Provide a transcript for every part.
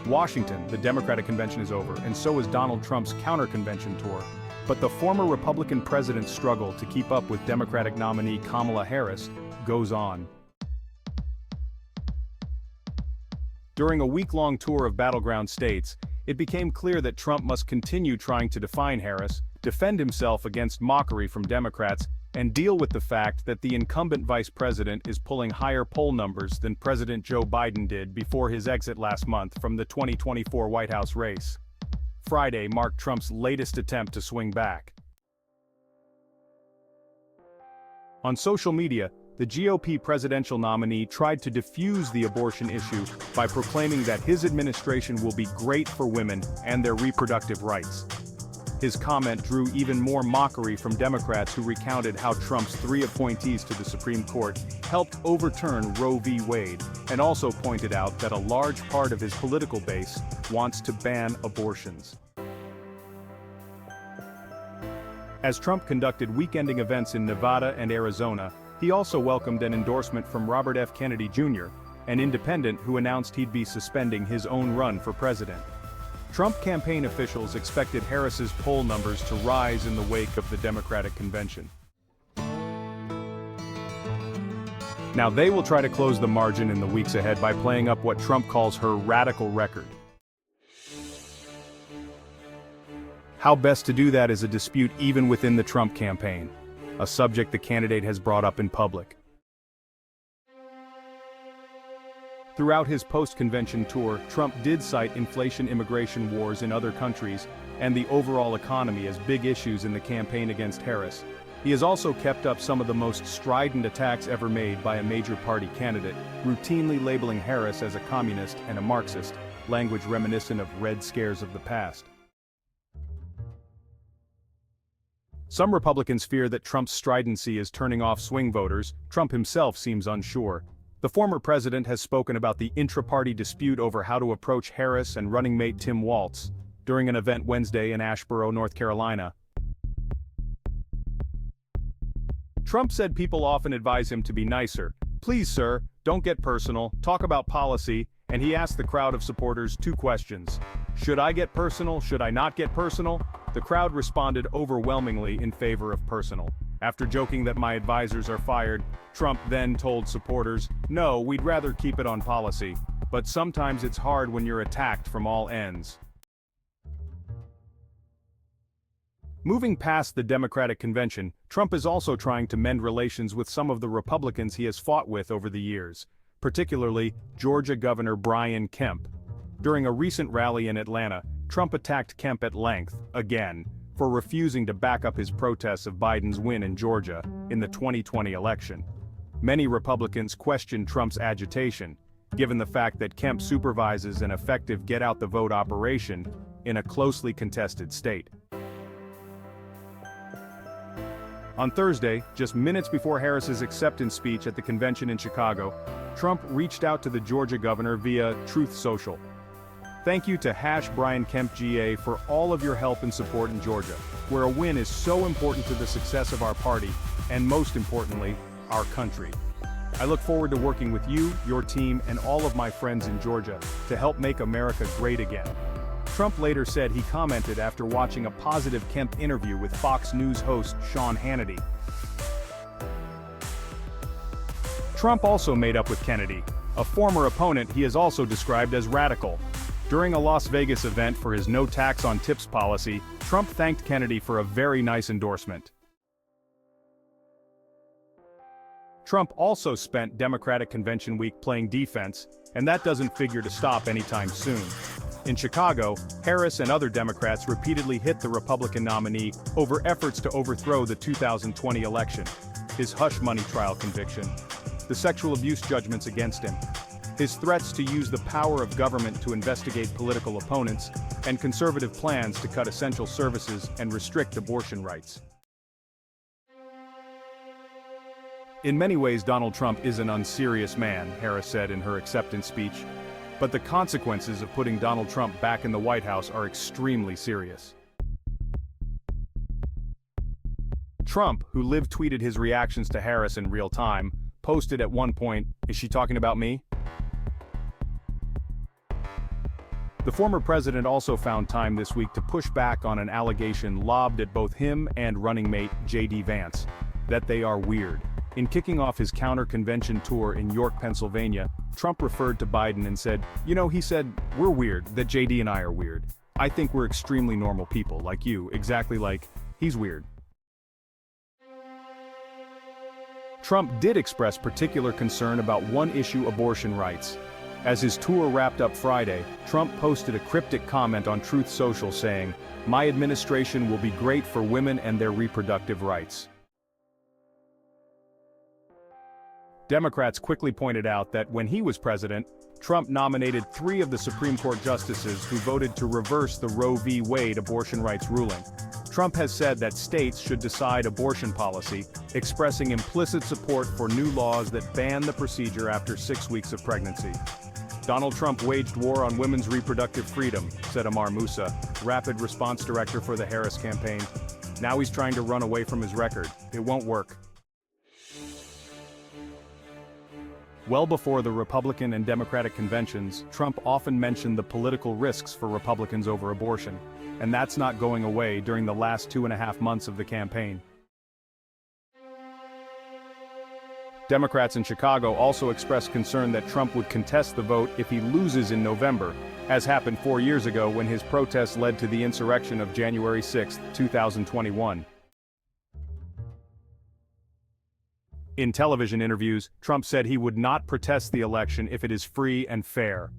Washington, the Democratic convention is over, and so is Donald Trump's counter-convention tour. But the former Republican president's struggle to keep up with Democratic nominee Kamala Harris goes on. During a week-long tour of battleground states, it became clear that Trump must continue trying to define Harris, defend himself against mockery from Democrats, and deal with the fact that the incumbent vice president is pulling higher poll numbers than President Joe Biden did before his exit last month from the 2024 White House race. Friday marked Trump's latest attempt to swing back. On social media, the GOP presidential nominee tried to diffuse the abortion issue by proclaiming that his administration will be great for women and their reproductive rights. His comment drew even more mockery from Democrats who recounted how Trump's 3 appointees to the Supreme Court helped overturn Roe v. Wade, and also pointed out that a large part of his political base wants to ban abortions. As Trump conducted week-ending events in Nevada and Arizona, he also welcomed an endorsement from Robert F. Kennedy Jr., an independent who announced he'd be suspending his own run for president. Trump campaign officials expected Harris's poll numbers to rise in the wake of the Democratic convention. Now they will try to close the margin in the weeks ahead by playing up what Trump calls her radical record. How best to do that is a dispute even within the Trump campaign, a subject the candidate has brought up in public. Throughout his post-convention tour, Trump did cite inflation, immigration wars in other countries, and the overall economy as big issues in the campaign against Harris. He has also kept up some of the most strident attacks ever made by a major party candidate, routinely labeling Harris as a communist and a Marxist, language reminiscent of Red Scares of the past. Some Republicans fear that Trump's stridency is turning off swing voters. Trump himself seems unsure. The former president has spoken about the intra-party dispute over how to approach Harris and running mate Tim Walz during an event Wednesday in Asheboro, North Carolina. Trump said people often advise him to be nicer. "Please, sir, don't get personal, talk about policy," and he asked the crowd of supporters 2 questions. "Should I get personal? Should I not get personal?" The crowd responded overwhelmingly in favor of personal. After joking that "my advisors are fired," Trump then told supporters, "No, we'd rather keep it on policy. But sometimes it's hard when you're attacked from all ends." Moving past the Democratic convention, Trump is also trying to mend relations with some of the Republicans he has fought with over the years, particularly Georgia Governor Brian Kemp. During a recent rally in Atlanta, Trump attacked Kemp at length, again, for refusing to back up his protests of Biden's win in Georgia in the 2020 election. Many Republicans questioned Trump's agitation, given the fact that Kemp supervises an effective get-out-the-vote operation in a closely contested state. On Thursday, just minutes before Harris's acceptance speech at the convention in Chicago, Trump reached out to the Georgia governor via Truth Social. "Thank you to #BrianKempGA for all of your help and support in Georgia, where a win is so important to the success of our party, and most importantly, our country. I look forward to working with you, your team, and all of my friends in Georgia to help make America great again." Trump later said he commented after watching a positive Kemp interview with Fox News host Sean Hannity. Trump also made up with Kennedy, a former opponent he has also described as radical. During a Las Vegas event for his no tax on tips policy, Trump thanked Kennedy for a very nice endorsement. Trump also spent Democratic convention week playing defense, and that doesn't figure to stop anytime soon. In Chicago, Harris and other Democrats repeatedly hit the Republican nominee over efforts to overthrow the 2020 election, his hush money trial conviction, the sexual abuse judgments against him, his threats to use the power of government to investigate political opponents, and conservative plans to cut essential services and restrict abortion rights. "In many ways, Donald Trump is an unserious man," Harris said in her acceptance speech. "But the consequences of putting Donald Trump back in the White House are extremely serious." Trump, who live tweeted his reactions to Harris in real time, posted at one point, "Is she talking about me?" The former president also found time this week to push back on an allegation lobbed at both him and running mate J.D. Vance, that they are weird. In kicking off his counter-convention tour in York, Pennsylvania, Trump referred to Biden and said, he said, "We're weird, that JD and I are weird. I think we're extremely normal people, like you, exactly like, he's weird." Trump did express particular concern about one-issue abortion rights. As his tour wrapped up Friday, Trump posted a cryptic comment on Truth Social saying, "My administration will be great for women and their reproductive rights." Democrats quickly pointed out that when he was president, Trump nominated 3 of the Supreme Court justices who voted to reverse the Roe v. Wade abortion rights ruling. Trump has said that states should decide abortion policy, expressing implicit support for new laws that ban the procedure after 6 weeks of pregnancy. Donald Trump waged war on women's reproductive freedom, said Amar Moussa, rapid response director for the Harris campaign. Now he's trying to run away from his record. It won't work. Well before the Republican and Democratic conventions, Trump often mentioned the political risks for Republicans over abortion, and that's not going away during the last 2.5 months of the campaign. Democrats in Chicago also expressed concern that Trump would contest the vote if he loses in November, as happened 4 years ago when his protests led to the insurrection of January 6, 2021. In television interviews, Trump said he would not protest the election if it is free and fair.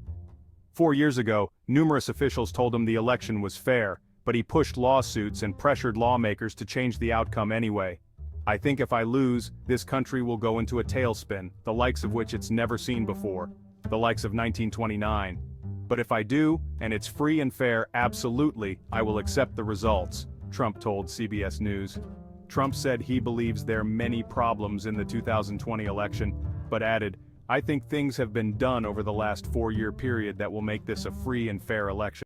4 years ago, numerous officials told him the election was fair, but he pushed lawsuits and pressured lawmakers to change the outcome anyway. "I think if I lose, this country will go into a tailspin, the likes of which it's never seen before, the likes of 1929. But if I do, and it's free and fair, absolutely, I will accept the results," Trump told CBS News. Trump said he believes there are many problems in the 2020 election, but added, "I think things have been done over the last 4-year period that will make this a free and fair election."